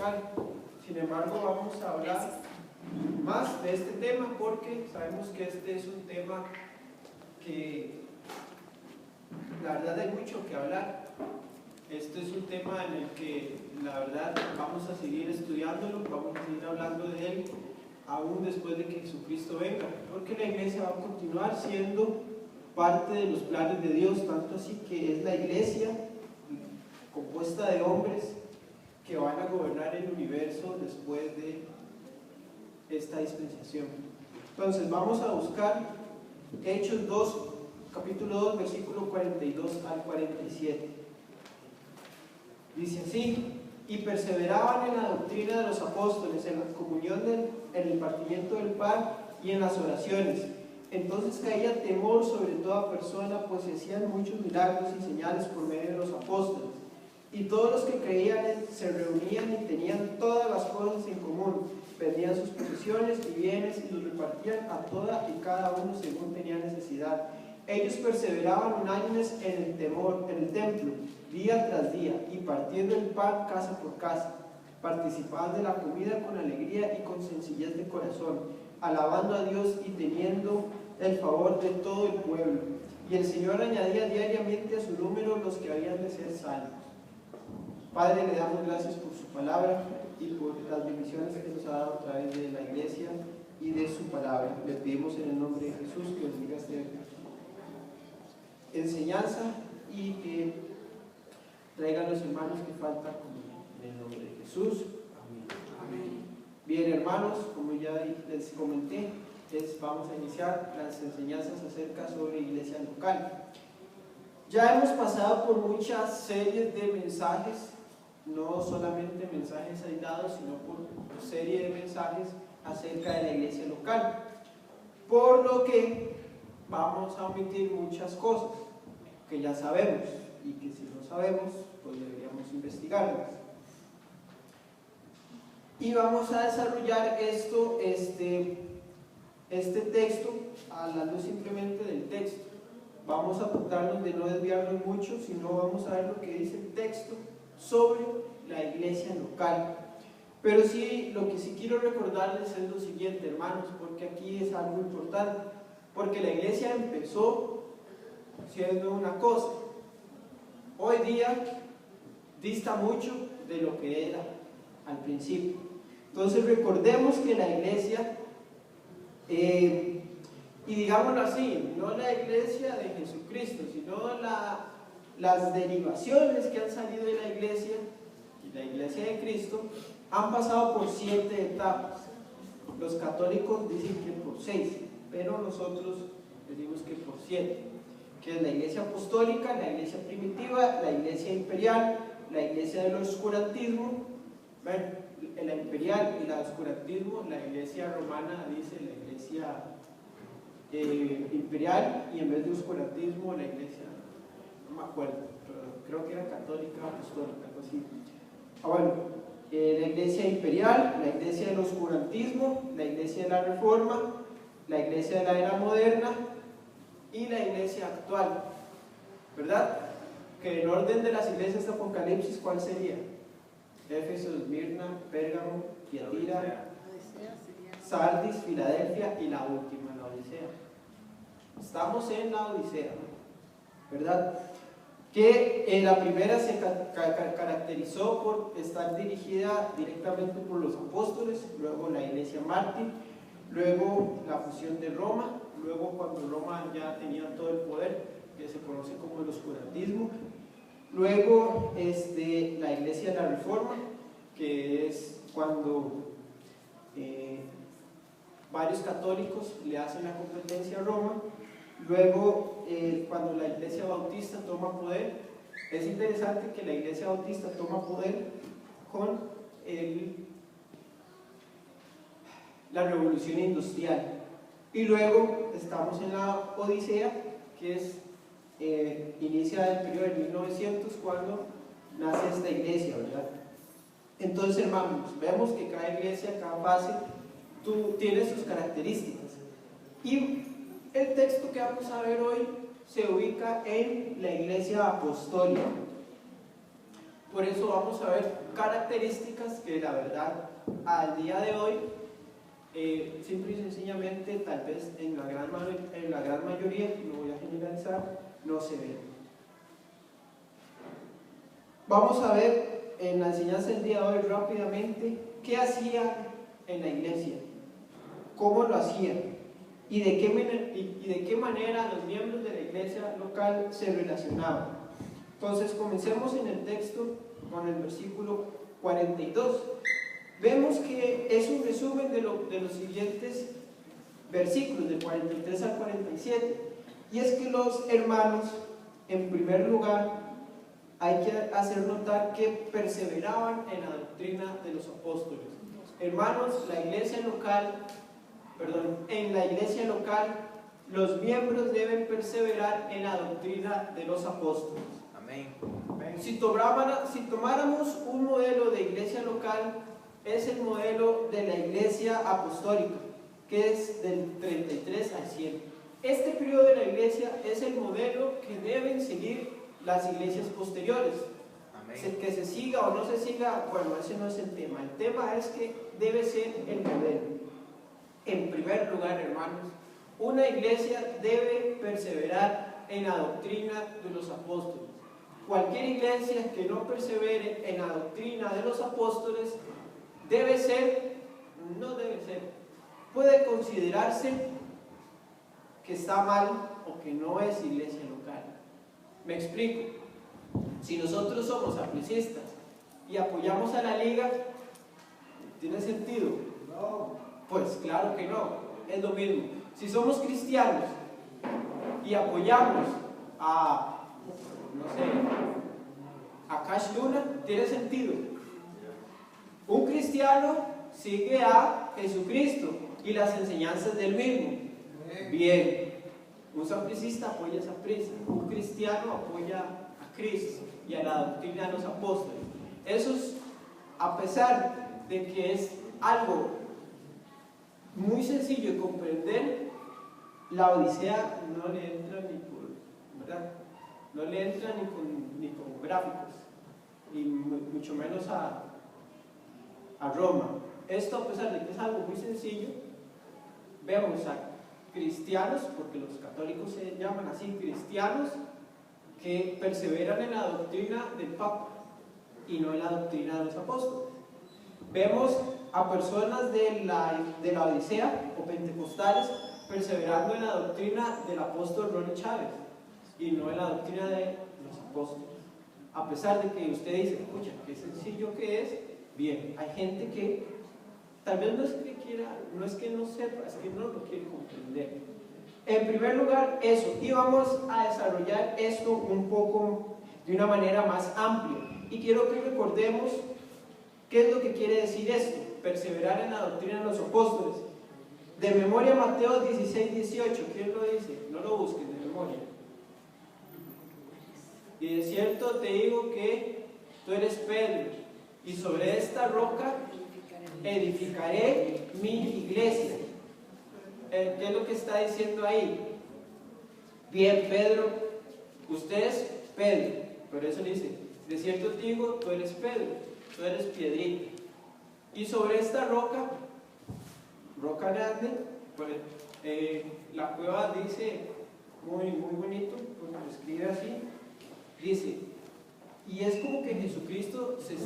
local. Sin embargo, vamos a hablar más de este tema porque sabemos que este es un tema que la verdad hay mucho que hablar. Este es un tema en el que la verdad vamos a seguir estudiándolo, vamos a seguir hablando de él aún después de que Jesucristo venga, porque la iglesia va a continuar siendo parte de los planes de Dios, tanto así que es la iglesia compuesta de hombres que van a gobernar el universo después de esta dispensación. Entonces vamos a buscar Hechos 2, capítulo 2, versículo 42 al 47. Dice así: y perseveraban en la doctrina de los apóstoles, en la comunión, en el partimiento del pan y en las oraciones. Entonces caía temor sobre toda persona, pues se hacían muchos milagros y señales por medio de los apóstoles. Y todos los que creían se reunían y tenían todas las cosas en común, vendían sus posesiones y bienes y los repartían a toda y cada uno según tenía necesidad. Ellos perseveraban unánimes en el templo, día tras día, y partiendo el pan casa por casa, participaban de la comida con alegría y con sencillez de corazón, alabando a Dios y teniendo el favor de todo el pueblo. Y el Señor añadía diariamente a su número los que habían de ser salvos. Padre, le damos gracias por su palabra y por las bendiciones que nos ha dado a través de la iglesia y de su palabra. Le pedimos en el nombre de Jesús que bendiga esta enseñanza y que traiga a los hermanos que faltan en el nombre de Jesús. Amén. Amén. Bien, hermanos, como ya les comenté, vamos a iniciar las enseñanzas acerca sobre iglesia local. Ya hemos pasado por muchas series de mensajes, no solamente mensajes aislados, sino por serie de mensajes acerca de la iglesia local, por lo que vamos a omitir muchas cosas que ya sabemos y que si no sabemos, pues deberíamos investigarlas. Y vamos a desarrollar este texto a la luz simplemente del texto. Vamos a tratarnos de no desviarnos mucho, sino vamos a ver lo que dice el texto sobre la iglesia local. Pero sí, lo que sí quiero recordarles es lo siguiente, hermanos, porque aquí es algo importante, porque la iglesia empezó siendo una cosa. Hoy día dista mucho de lo que era al principio. Entonces recordemos que la iglesia, y digámoslo así, no la iglesia de Jesucristo, sino las derivaciones que han salido de la iglesia y la iglesia de Cristo, han pasado por 7 etapas. Los católicos dicen que por 6, pero nosotros decimos que por 7, que es la iglesia apostólica, la iglesia primitiva, la iglesia imperial, la iglesia del oscurantismo. Bueno, la imperial y la oscurantismo, la iglesia romana dice la iglesia imperial, y en vez de oscurantismo la iglesia, no me acuerdo, pero creo que era católica, apostólica, algo así. La iglesia imperial, la iglesia del oscurantismo, la iglesia de la reforma, la iglesia de la era moderna y la iglesia actual, ¿verdad? Que en orden de las iglesias de Apocalipsis, ¿cuál sería? Éfeso, Esmirna, Pérgamo, Tiatira, Sardis, Filadelfia y la última, la Odisea. Estamos en la Odisea, ¿verdad? Que la primera se caracterizó por estar dirigida directamente por los apóstoles, luego la iglesia mártir, luego la fusión de Roma, luego cuando Roma ya tenía todo el poder, que se conoce como el oscurantismo, luego la iglesia de la reforma, que es cuando varios católicos le hacen la competencia a Roma. Luego, cuando la iglesia bautista toma poder, es interesante que la iglesia bautista toma poder con la revolución industrial. Y luego estamos en la Odisea, que inicia el periodo de 1900, cuando nace esta iglesia, ¿verdad? Entonces, hermanos, vemos que cada iglesia, cada fase, tiene sus características. Y el texto que vamos a ver hoy se ubica en la iglesia apostólica. Por eso vamos a ver características que la verdad al día de hoy, simple y sencillamente, tal vez en la gran mayoría, no voy a generalizar, no se ven. Vamos a ver en la enseñanza del día de hoy rápidamente qué hacía en la iglesia, cómo lo hacía y de qué manera los miembros de la iglesia local se relacionaban. Entonces comencemos en el texto con el versículo 42. Vemos que es un resumen de los siguientes versículos, del 43 al 47. Y es que los hermanos, en primer lugar, hay que hacer notar que perseveraban en la doctrina de los apóstoles. Hermanos, en la iglesia local, los miembros deben perseverar en la doctrina de los apóstoles. Amén. Si tomáramos un modelo de iglesia local, es el modelo de la iglesia apostólica, que es del 33 al 100. Este periodo de la iglesia es el modelo que deben seguir las iglesias posteriores. Amén. Que se siga o no se siga, bueno, ese no es el tema. El tema es que debe ser el modelo. En primer lugar, hermanos, una iglesia debe perseverar en la doctrina de los apóstoles. Cualquier iglesia que no persevere en la doctrina de los apóstoles puede considerarse que está mal o que no es iglesia local. Me explico. Si nosotros somos aplicistas y apoyamos a la liga, ¿tiene sentido? No. Pues claro que no, es lo mismo. Si somos cristianos y apoyamos a Cash Luna, ¿tiene sentido? Un cristiano sigue a Jesucristo y las enseñanzas del mismo. Bien. Un sapricista apoya a Saprissa, un cristiano apoya a Cristo y a la doctrina de los apóstoles. Eso es, a pesar de que es algo muy sencillo de comprender, la Odisea no le entra ni con gráficos, y mucho menos a Roma. Esto, a pesar de que es algo muy sencillo, vemos a cristianos, porque los católicos se llaman así, cristianos, que perseveran en la doctrina del Papa y no en la doctrina de los apóstoles. Vemos a personas de la Odisea o pentecostales perseverando en la doctrina del apóstol Ronnie Chávez y no en la doctrina de los apóstoles. A pesar de que usted dice, escucha, qué sencillo que es, bien, hay gente que tal vez no es que no sepa, es que no lo quiere comprender. En primer lugar, eso, y vamos a desarrollar esto un poco de una manera más amplia. Y quiero que recordemos qué es lo que quiere decir esto, perseverar en la doctrina de los apóstoles. De memoria, Mateo 16, 18, ¿quién lo dice? No lo busquen de memoria. Y de cierto te digo que tú eres Pedro, y sobre esta roca edificaré mi iglesia. ¿Qué es lo que está diciendo ahí? Bien, Pedro, usted es Pedro, por eso dice, de cierto te digo, tú eres Pedro, tú eres piedrita. Y sobre esta roca grande, pues, la cueva dice, muy bonito, pues lo escribe así, dice, y es como que Jesucristo se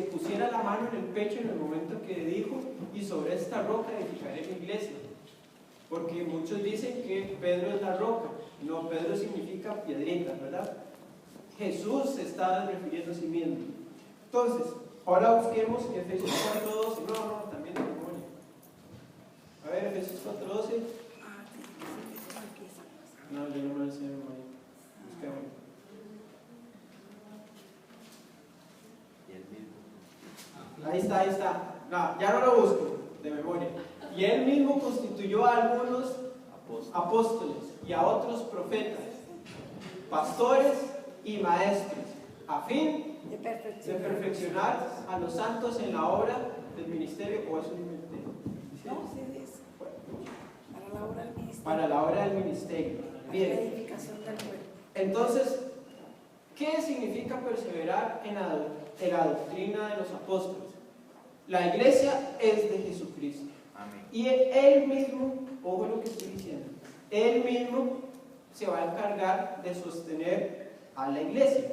pusiera la mano en el pecho en el momento que dijo, y sobre esta roca edificaré mi iglesia. Porque muchos dicen que Pedro es la roca. No, Pedro significa piedrita, ¿verdad? Jesús se está refiriendo a sí mismo. Entonces, ahora busquemos Efesios 4:12. No, también de memoria. A ver, Efesios 4:12. No, yo no me lo sé de memoria. Busquemos. Ahí está. No, ya no lo busco de memoria. Y él mismo constituyó a algunos apóstoles y a otros profetas, pastores y maestros, a fin de perfeccionar a los santos en la obra del ministerio. ¿O eso no? No, sí es. Para la obra del ministerio. Para la obra del ministerio. Bien. La edificación del cuerpo. Entonces, ¿Qué significa perseverar en la doctrina de los apóstoles? La iglesia es de Jesucristo. Amén. Y Él mismo, ojo lo que estoy diciendo, Él mismo se va a encargar de sostener a la iglesia.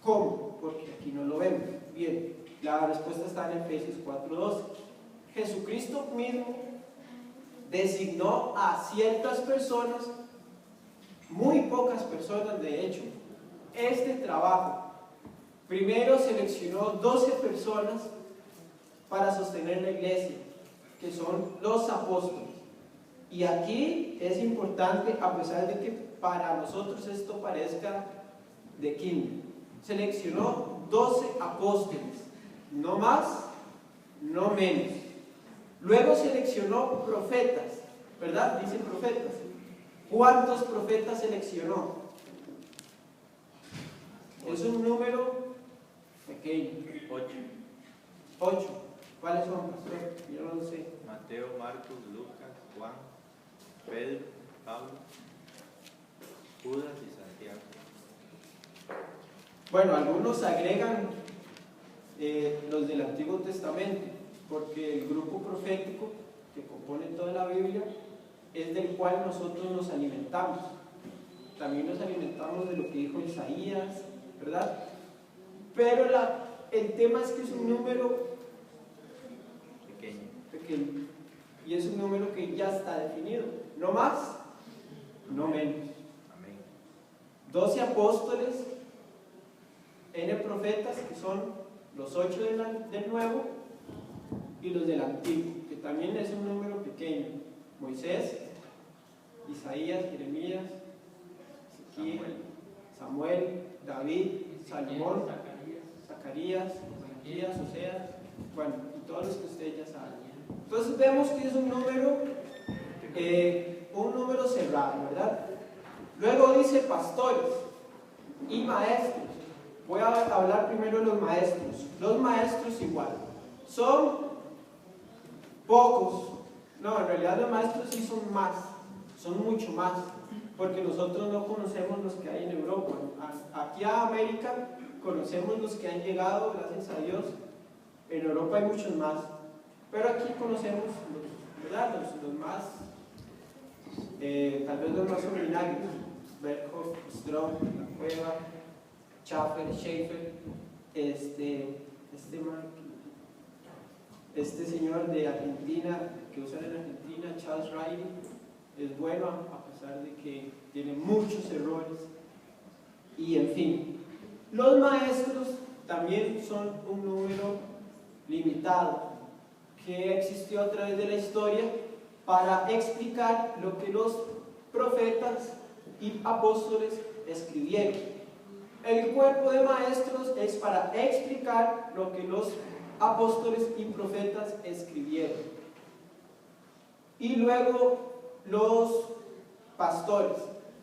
¿Cómo? Porque aquí no lo vemos. Bien, la respuesta está en Efesios 4:12. Jesucristo mismo designó a ciertas personas, muy pocas personas de hecho, este trabajo. Primero seleccionó 12 personas para sostener la iglesia, que son los apóstoles. Y aquí es importante, a pesar de que para nosotros esto parezca de kinder, seleccionó 12 apóstoles, no más, no menos. Luego seleccionó profetas, ¿verdad? Dice profetas. ¿Cuántos profetas seleccionó? Es un número pequeño. 8. 8. ¿Cuáles son, pastor? Yo no lo sé. Mateo, Marcos, Lucas, Juan, Pedro, Pablo, Judas y Santiago. Bueno, algunos agregan los del Antiguo Testamento, porque el grupo profético que compone toda la Biblia es del cual nosotros nos alimentamos. También nos alimentamos de lo que dijo Isaías, ¿verdad? Pero el tema es que es un número pequeño, y es un número que ya está definido, no más, no menos. Amén. 12 apóstoles, N profetas, que son los 8 del Nuevo y los del Antiguo, que también es un número pequeño. Moisés, Isaías, Jeremías, Ezequiel, Samuel, David, Salomón, Zacarías, Malaquías, Oseas, bueno, y todos los que ustedes ya saben. Entonces vemos que es un número cerrado, ¿verdad? Luego dice pastores y maestros. Voy a hablar primero de los maestros. Los maestros igual, son pocos. No, en realidad los maestros sí son más, son mucho más, porque nosotros no conocemos los que hay en Europa. Aquí a América conocemos los que han llegado, gracias a Dios. En Europa hay muchos más, pero aquí conocemos ¿verdad? Los más, tal vez los más ordinarios: Berkhoff, Strong, La Cueva, Schaffer, Schaeffer, este señor de Argentina, que usan en Argentina, Charles Riley, es bueno a pesar de que tiene muchos errores. Y en fin, los maestros también son un número limitado que existió a través de la historia para explicar lo que los profetas y apóstoles escribieron. El cuerpo de maestros es para explicar lo que los apóstoles y profetas escribieron. Y luego los pastores,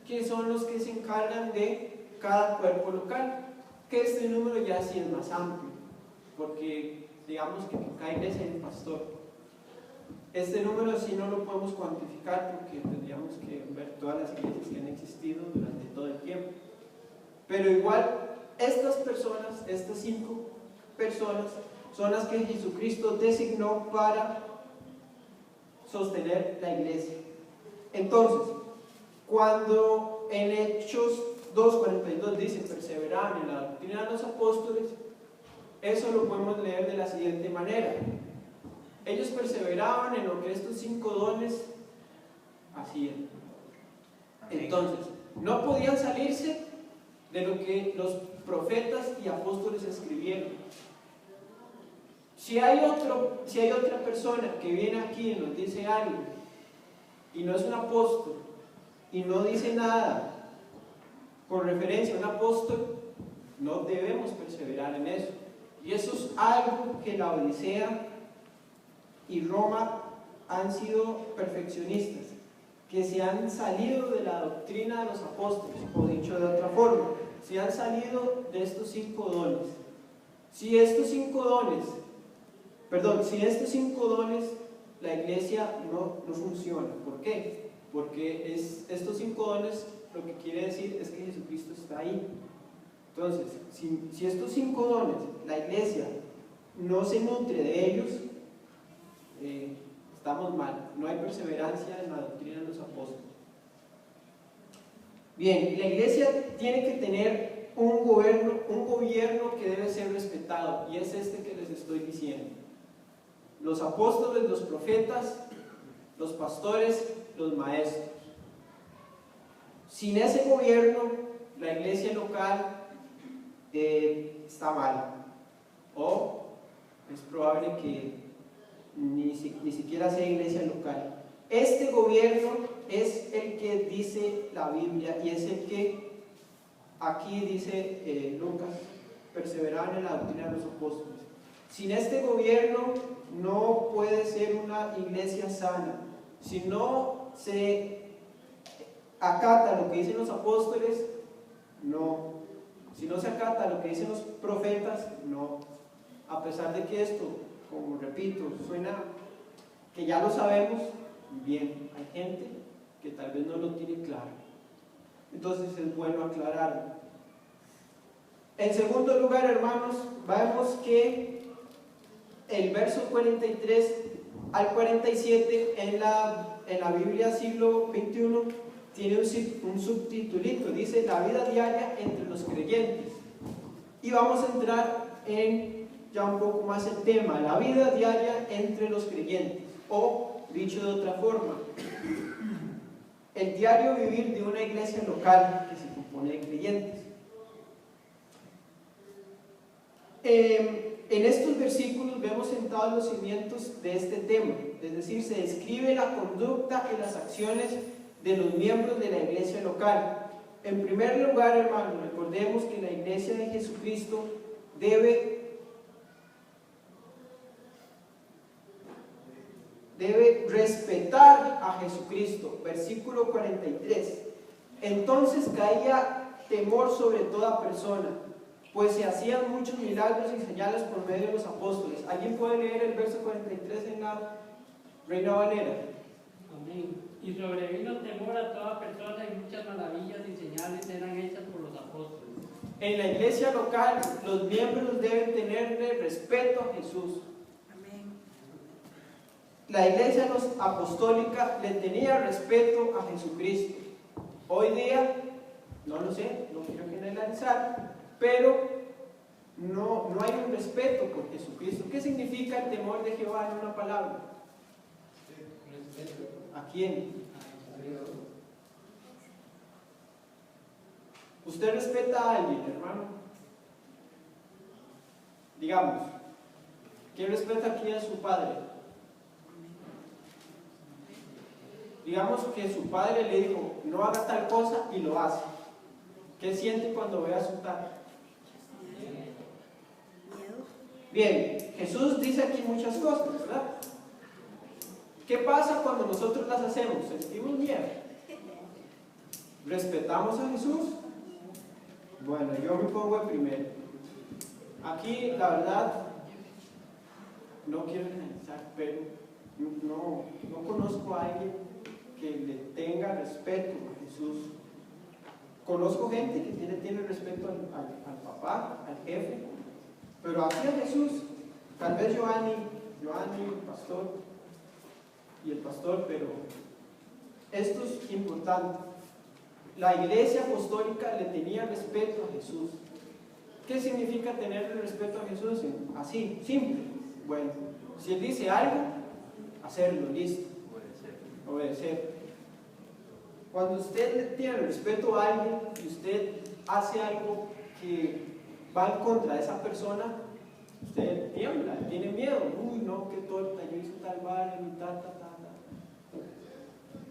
que son los que se encargan de cada cuerpo local, que este número ya sí es más amplio, porque digamos que cada iglesia hay un pastor. Este número sí no lo podemos cuantificar porque tendríamos que ver todas las iglesias que han existido durante todo el tiempo. Pero igual, estas personas, estas 5 personas, son las que Jesucristo designó para sostener la iglesia. Entonces, cuando en Hechos 2:42 dice perseveraban en la doctrina de los apóstoles, eso lo podemos leer de la siguiente manera: ellos perseveraban en lo que estos 5 dones hacían. Entonces, no podían salirse de lo que los profetas y apóstoles escribieron. Si hay otra persona que viene aquí y nos dice algo y no es un apóstol y no dice nada con referencia a un apóstol, no debemos perseverar en eso. Y eso es algo que la Odisea y Roma han sido perfeccionistas, que se han salido de la doctrina de los apóstoles, o dicho de otra forma, se han salido de estos 5 dones. Si estos 5 dones la iglesia no funciona. ¿Por qué? Porque estos 5 dones lo que quiere decir es que Jesucristo está ahí. Entonces, si estos 5 dones, la iglesia no se nutre de ellos, estamos mal. No hay perseverancia en la doctrina de los apóstoles. Bien, la iglesia tiene que tener un gobierno que debe ser respetado, y es este que les estoy diciendo. Los apóstoles, los profetas, los pastores, los maestros. Sin ese gobierno, la iglesia local está mal, o es probable que ni siquiera sea iglesia local. Este gobierno es el que dice la Biblia, y es el que aquí dice Lucas: perseveraban en la doctrina de los apóstoles. Sin este gobierno no puede ser una iglesia sana. Si no se acata lo que dicen los apóstoles, no. Si no se acata lo que dicen los profetas, no. A pesar de que esto, como repito, suena que ya lo sabemos bien, hay gente que tal vez no lo tiene claro. Entonces es bueno aclararlo. En segundo lugar, hermanos, vemos que el verso 43 al 47 en la Biblia siglo XXI tiene un subtitulito, dice: la vida diaria entre los creyentes. Y vamos a entrar en ya un poco más el tema, la vida diaria entre los creyentes, o dicho de otra forma, el diario vivir de una iglesia local que se compone de creyentes. En estos versículos vemos sentados los cimientos de este tema, es decir, se describe la conducta y las acciones de los miembros de la iglesia local. En primer lugar, hermanos, recordemos que la iglesia de Jesucristo debe respetar a Jesucristo. Versículo 43. Entonces caía temor sobre toda persona, pues se hacían muchos milagros y señales por medio de los apóstoles. ¿Alguien puede leer el verso 43 en la Reina Valera? Amén. Y sobrevino temor a toda persona, y muchas maravillas y señales eran hechas por los apóstoles. En la iglesia local, los miembros deben tenerle respeto a Jesús. Amén. La iglesia apostólica le tenía respeto a Jesucristo. Hoy día, no lo sé, no quiero generalizar, pero no hay un respeto por Jesucristo. ¿Qué significa el temor de Jehová en una palabra? ¿A quién? ¿Usted respeta a alguien, hermano? Digamos, ¿quién respeta aquí a su padre? Digamos que su padre le dijo: no haga tal cosa, y lo hace. ¿Qué siente cuando ve a su padre? Bien, Jesús dice aquí muchas cosas, ¿verdad? ¿Qué pasa cuando nosotros las hacemos? Sentimos miedo. ¿Respetamos a Jesús? Bueno, yo me pongo el primero. Aquí, la verdad, no quiero generalizar, pero no conozco a alguien que le tenga respeto a Jesús. Conozco gente que tiene respeto al papá, al jefe, pero aquí a Jesús, tal vez Giovanni, el pastor, y el pastor, pero esto es importante. La iglesia apostólica le tenía respeto a Jesús. ¿Qué significa tenerle respeto a Jesús? Así, simple. Bueno, si Él dice algo, hacerlo, listo. Obedecer. Cuando usted le tiene respeto a alguien y usted hace algo que va en contra de esa persona, usted tiembla, tiene miedo. Uy, no, qué torta, yo hice tal vara, mi tata.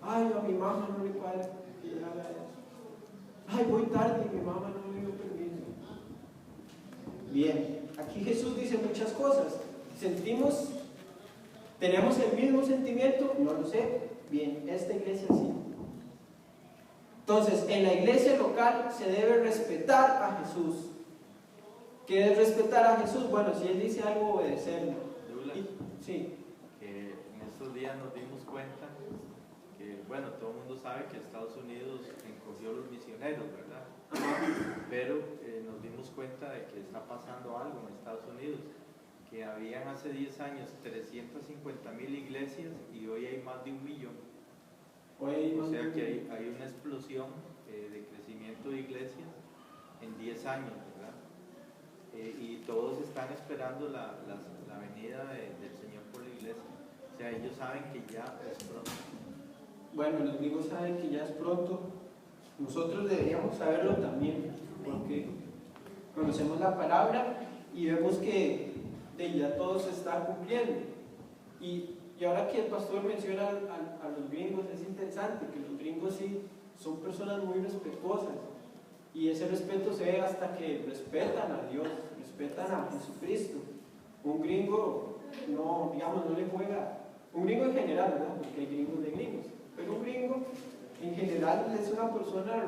Ay, a mi mamá no le cuadra que haga eso. Ay, voy tarde y mi mamá no me dio permiso. Bien, aquí Jesús dice muchas cosas. ¿Tenemos el mismo sentimiento? No lo sé. Bien, esta iglesia sí. Entonces, en la iglesia local se debe respetar a Jesús. ¿Qué es respetar a Jesús? Bueno, si Él dice algo, obedecerlo. Douglas, Sí. que en estos días nos dimos cuenta que bueno, todo el mundo sabe que Estados Unidos encogió los misioneros, ¿verdad? Pero nos dimos cuenta de que está pasando algo en Estados Unidos, que habían hace 10 años 350.000 iglesias y hoy hay más de 1 millón. O sea que hay una explosión de crecimiento de iglesias en 10 años, ¿verdad? Y todos están esperando la venida del Señor por la iglesia. O sea, ellos saben que ya es pronto. Bueno, los gringos saben que ya es pronto. Nosotros deberíamos saberlo también, porque conocemos la palabra y vemos que ya todo se está cumpliendo. Y ahora que el pastor menciona a los gringos, es interesante que los gringos sí son personas muy respetuosas. Y ese respeto se ve hasta que respetan a Dios, respetan a Jesucristo. Un gringo no, digamos, no le juega. Un gringo en general, ¿verdad? Porque hay gringos de gringos. Pero un gringo en general es una persona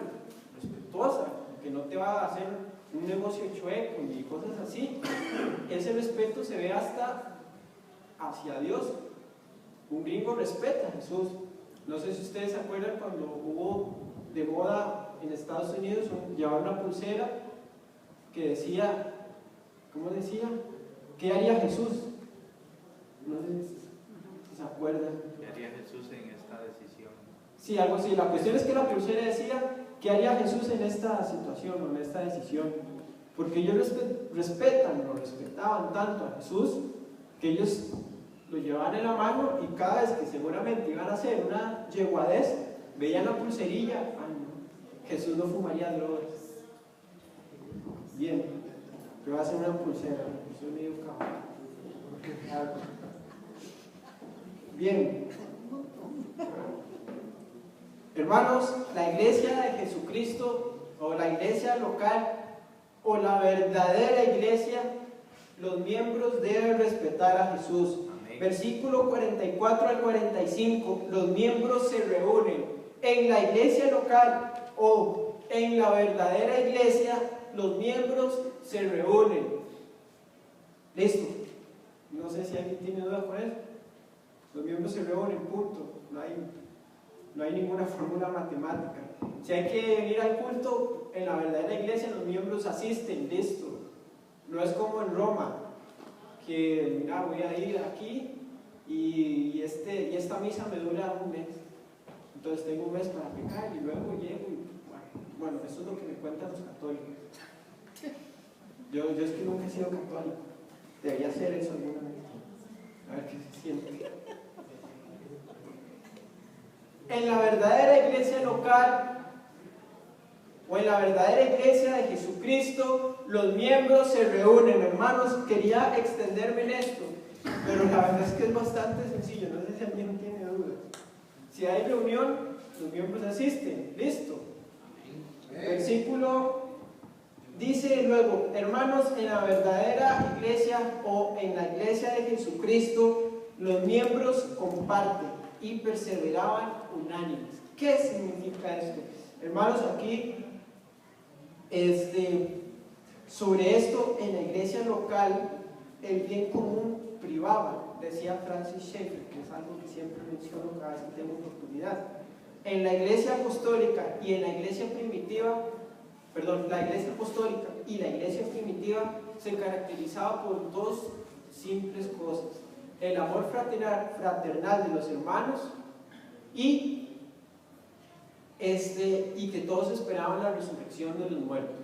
respetuosa, que no te va a hacer un negocio chueco y cosas así. Ese respeto se ve hasta hacia Dios. Un gringo respeta a Jesús. No sé si ustedes se acuerdan cuando hubo de moda en Estados Unidos llevar una pulsera que decía, ¿cómo decía? ¿Qué haría Jesús? No sé si se acuerdan. ¿Qué haría Jesús en esta decisión? Sí, algo así. La cuestión es que la pulsera decía, ¿qué haría Jesús en esta situación o en esta decisión? Porque ellos respetaban tanto a Jesús que ellos lo llevaban en la mano y cada vez que seguramente iban a hacer una yeguadez, veían la pulserilla. Ay, no, Jesús no fumaría drogas. Bien, yo voy a hacer una pulsera, soy medio cabrón. Bien, hermanos, la iglesia de Jesucristo o la iglesia local o la verdadera iglesia, los miembros deben respetar a Jesús. Amén. Versículo 44 al 45, los miembros se reúnen en la iglesia local o en la verdadera iglesia, los miembros se reúnen. ¿Listo? No sé si alguien tiene duda con eso. Los miembros se reúnen, punto. No hay ninguna fórmula matemática. Si hay que venir al culto, en la verdadera iglesia los miembros asisten, listo. No es como en Roma, que mira, voy a ir aquí y esta misa me dura un mes. Entonces tengo un mes para pecar y luego llego y bueno, eso es lo que me cuentan los católicos. Yo es que nunca he sido católico. Debería hacer eso alguna vez. A ver qué se siente. En la verdadera iglesia local o en la verdadera iglesia de Jesucristo, los miembros se reúnen. Hermanos, quería extenderme en esto, pero la verdad es que es bastante sencillo. No sé si alguien tiene dudas. Si hay reunión, los miembros asisten. Listo. Versículo dice luego, hermanos, en la verdadera iglesia o en la iglesia de Jesucristo, los miembros comparten y perseveraban unánimes. ¿Qué significa esto? Hermanos, aquí sobre esto en la iglesia local el bien común privaba, decía Francis Schaeffer, que es algo que siempre menciono cada vez que tengo oportunidad. En la iglesia apostólica y en la iglesia primitiva, la iglesia apostólica y la iglesia primitiva se caracterizaba por dos simples cosas: el amor fraternal de los hermanos y que todos esperaban la resurrección de los muertos.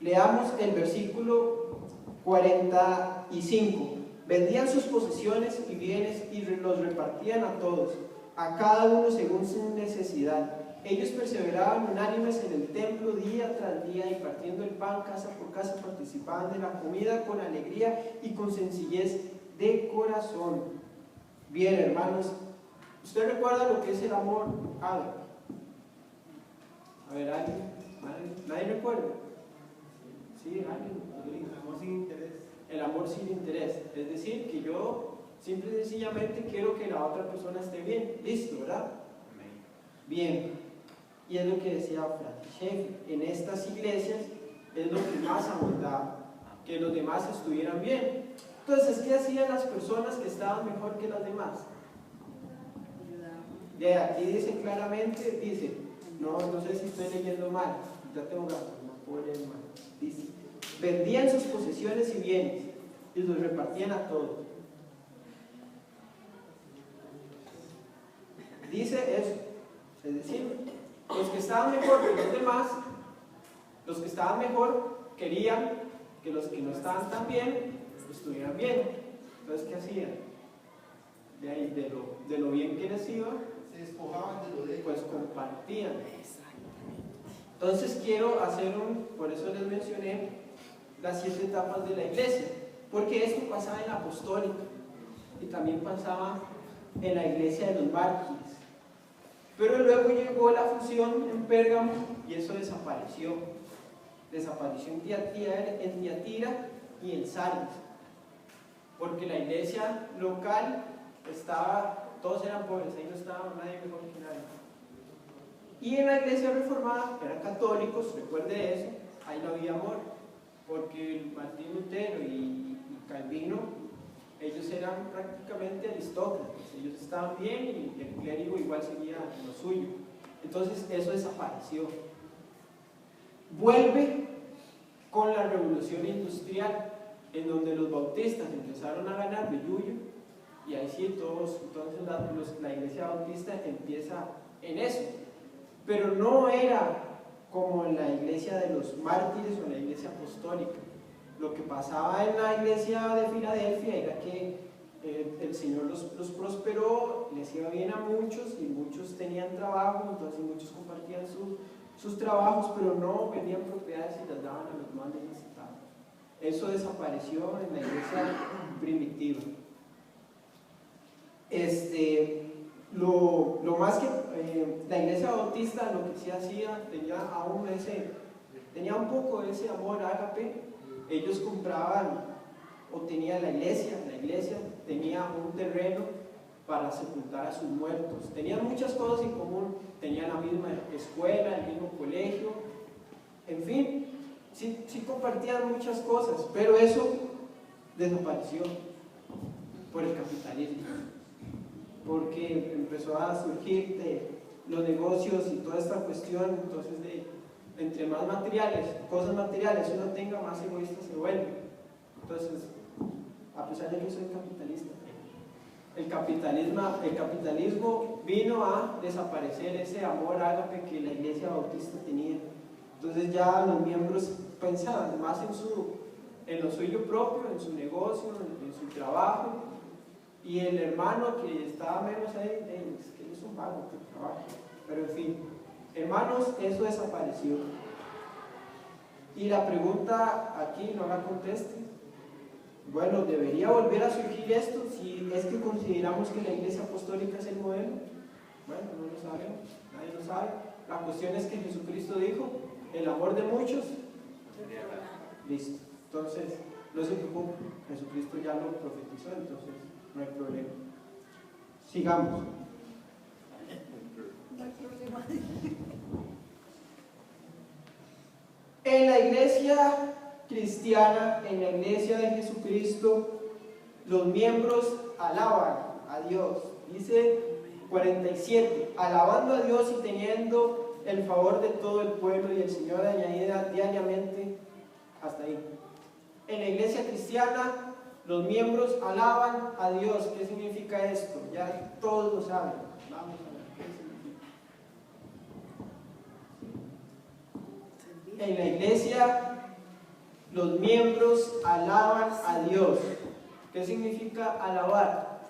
Leamos el versículo 45. Vendían sus posesiones y bienes y los repartían a todos, a cada uno según su necesidad. Ellos perseveraban unánimes en el templo día tras día y partiendo el pan casa por casa participaban de la comida con alegría y con sencillez de corazón. Bien, hermanos, ¿usted recuerda lo que es el amor ágape? A ver, ¿alguien? ¿Nadie recuerda? Sí, alguien. El amor sin interés. El amor sin interés. Es decir, que yo simple y sencillamente quiero que la otra persona esté bien. Listo, ¿verdad? Bien. Y es lo que decía Francis Schaeffer. En estas iglesias es lo que más abundaba, que los demás estuvieran bien. Entonces, ¿qué hacían las personas que estaban mejor que las demás? De aquí dice claramente, dice, no sé si estoy leyendo mal, ya tengo ganas, no puedo leer mal. Dice, vendían sus posesiones y bienes y los repartían a todos. Dice eso, es decir, los que estaban mejor que los demás, los que estaban mejor querían que los que no estaban tan bien estuvieran bien. Entonces, ¿qué hacían? De ahí, de lo bien que les iba, Se despojaban de lo de ellos. pues compartían. Entonces quiero hacer por eso les mencioné las 7 etapas de la iglesia, porque esto pasaba en la apostólica y también pasaba en la iglesia de los mártires. Pero luego llegó la fusión en Pérgamo y eso desapareció. Desapareció en Tiatira y en Sardis, porque la iglesia local todos eran pobres, ahí no estaba nadie mejor que nadie. Y en la iglesia reformada, que eran católicos, recuerde eso, ahí no había amor, porque Martín Lutero y Calvino, ellos eran prácticamente aristócratas, ellos estaban bien y el clérigo igual seguía lo suyo. Entonces eso desapareció. Vuelve con la revolución industrial, en donde los bautistas empezaron a ganar billuyo, y ahí sí todos, entonces la iglesia bautista empieza en eso. Pero no era como en la iglesia de los mártires o en la iglesia apostólica. Lo que pasaba en la iglesia de Filadelfia era que el Señor los prosperó, les iba bien a muchos y muchos tenían trabajo, entonces muchos compartían sus trabajos, pero no vendían propiedades y las daban a los más necesitados. Eso desapareció en la iglesia primitiva. Lo más que la iglesia bautista lo que sí hacía, tenía un poco de ese amor ágape. Ellos compraban, o tenía la iglesia tenía un terreno para sepultar a sus muertos. Tenían muchas cosas en común, tenían la misma escuela, el mismo colegio, en fin, sí compartían muchas cosas, pero eso desapareció por el capitalismo, porque empezó a surgir los negocios y toda esta cuestión. Entonces entre más cosas materiales uno tenga, más egoísta se vuelve. Entonces, a pesar de que soy capitalista, el capitalismo vino a desaparecer ese amor ágape que la iglesia bautista tenía. Entonces ya los miembros pensaban más en lo suyo propio, en su negocio, en su trabajo, y el hermano que estaba menos ahí, es que es un vago que trabaja. Pero en fin, hermanos, eso desapareció. Y la pregunta aquí, no la conteste. Bueno, ¿debería volver a surgir esto si es que consideramos que la iglesia apostólica es el modelo? Bueno, no lo sabemos, nadie lo sabe. La cuestión es que Jesucristo dijo, el amor de muchos, listo. Entonces, no se preocupe, Jesucristo ya lo profetizó, entonces no hay problema. Sigamos. En la iglesia cristiana, en la iglesia de Jesucristo, los miembros alaban a Dios. Dice 47, alabando a Dios y teniendo el favor de todo el pueblo, y el Señor añadía diariamente, hasta ahí. En la iglesia cristiana, los miembros alaban a Dios. ¿Qué significa esto? Ya todos lo saben. Vamos a ver qué significa. En la iglesia, los miembros alaban a Dios. ¿Qué significa alabar?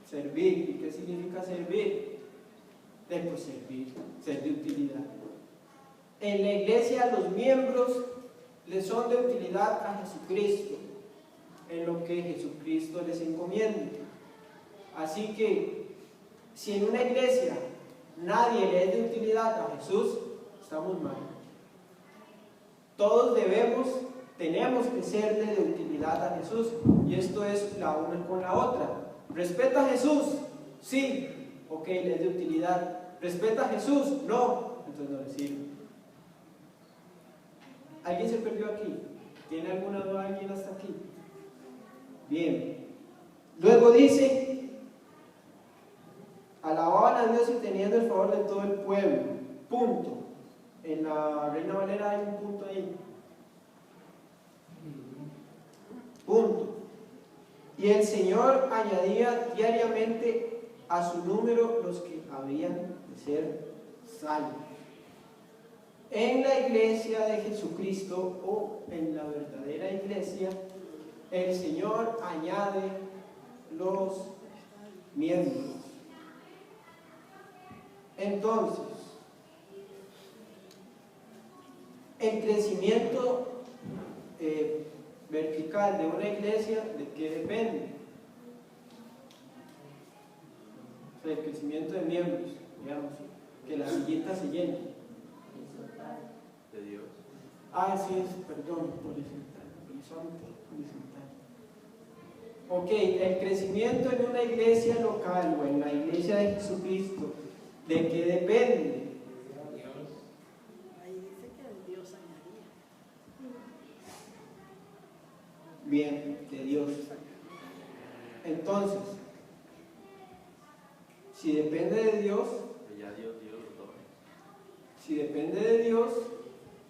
Servir. ¿Y qué significa servir? Pues servir, ser de utilidad. En la iglesia, los miembros les son de utilidad a Jesucristo, en lo que Jesucristo les encomienda. Así que, si en una iglesia nadie le es de utilidad a Jesús, estamos mal. Todos tenemos que serle de utilidad a Jesús, y esto es la una con la otra. ¿Respeta a Jesús? Sí, ok, le es de utilidad. ¿Respeta a Jesús? No, entonces no le sirve. ¿Alguien se perdió aquí? ¿Tiene alguna duda alguien hasta aquí? Bien. Luego dice, alababan a el pueblo. Punto. En la Reina Valera hay un punto ahí. Punto. Y el Señor añadía diariamente a su número los que habrían de ser salvos. En la iglesia de Jesucristo o en la verdadera iglesia, el Señor añade los miembros. Entonces, el crecimiento vertical de una iglesia, ¿de qué depende? O sea, el crecimiento de miembros, digamos, que la sillita se llene. De Dios. Ah, sí, perdón, horizontal. Ok, el crecimiento en una iglesia local o en la iglesia de Jesucristo, ¿de qué depende? Ahí dice que el Dios añadía. Bien, de Dios. Entonces, si depende de Dios, Que ya Dios dio los dones. si depende de Dios,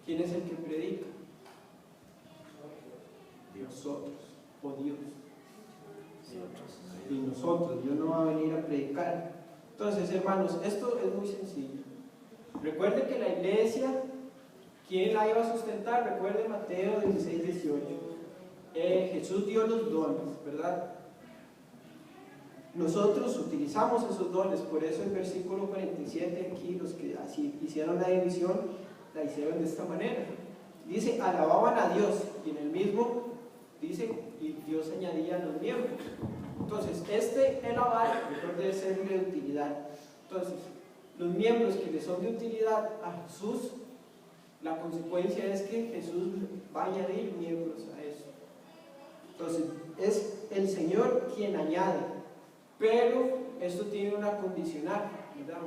¿quién es el que predica? Dios. Nosotros, o Dios. Nosotros. Y nosotros, Dios no va a venir a predicar. Entonces, hermanos, esto es muy sencillo. Recuerden que la iglesia, ¿quién la iba a sustentar? Recuerden Mateo 16, 18. Jesús dio los dones, ¿verdad? Nosotros utilizamos esos dones, por eso el versículo 47 aquí, los que así hicieron la división, la hicieron de esta manera. Dice, alababan a Dios, y en el mismo dice, y Dios añadía a los miembros. Entonces, el alabar, recuerde ser de utilidad. Entonces, los miembros que le son de utilidad a Jesús, la consecuencia es que Jesús va a añadir miembros a eso. Entonces, es el Señor quien añade, pero esto tiene una condicional, ¿verdad?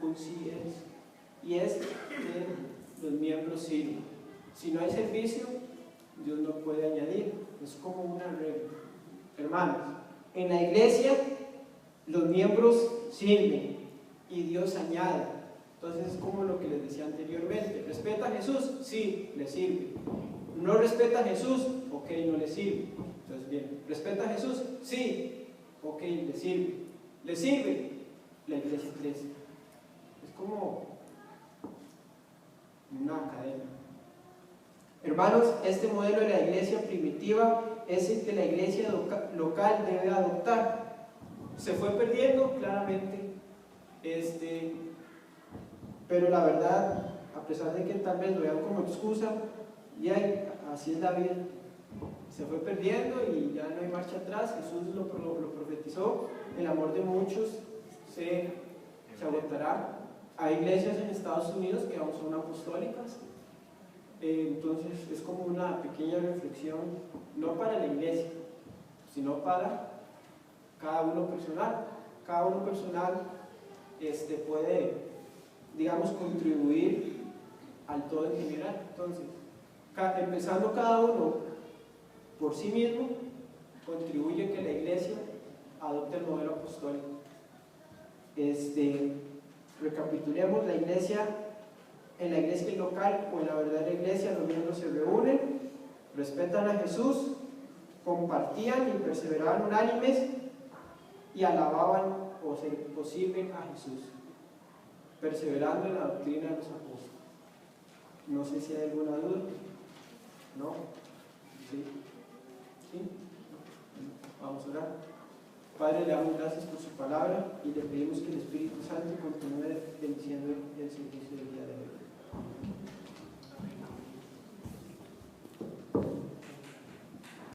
Un sí es, y es que los miembros sirven. Si no hay servicio, Dios no puede añadir, es como una regla. Hermanos, en la iglesia los miembros sirven y Dios añade. Entonces es como lo que les decía anteriormente. ¿Respeta a Jesús? Sí, le sirve. ¿No respeta a Jesús? Ok, no le sirve. Entonces bien, ¿respeta a Jesús? Sí, ok, le sirve. ¿Le sirve? La iglesia crece. Es como una cadena. Hermanos, este modelo de la iglesia primitiva es el que la iglesia local debe adoptar. Se fue perdiendo, claramente, pero la verdad, a pesar de que tal vez lo vean como excusa, y así es la vida. Se fue perdiendo y ya no hay marcha atrás. Jesús lo profetizó, el amor de muchos se agotará. Hay iglesias en Estados Unidos que aún son apostólicas. Entonces es como una pequeña reflexión, no para la iglesia, sino para cada uno personal. Cada uno personal puede, digamos, contribuir al todo en general. Entonces, empezando cada uno por sí mismo, contribuye que la iglesia adopte el modelo apostólico. Recapitulemos, en la iglesia local o en la verdadera iglesia los miembros se reúnen, respetan a Jesús, compartían y perseveraban unánimes y alababan o sirven a Jesús, perseverando en la doctrina de los apóstoles. No sé si hay alguna duda. ¿No? ¿Sí? ¿Sí? Vamos a orar. Padre, le damos gracias por su palabra y le pedimos que el Espíritu Santo continúe bendiciendo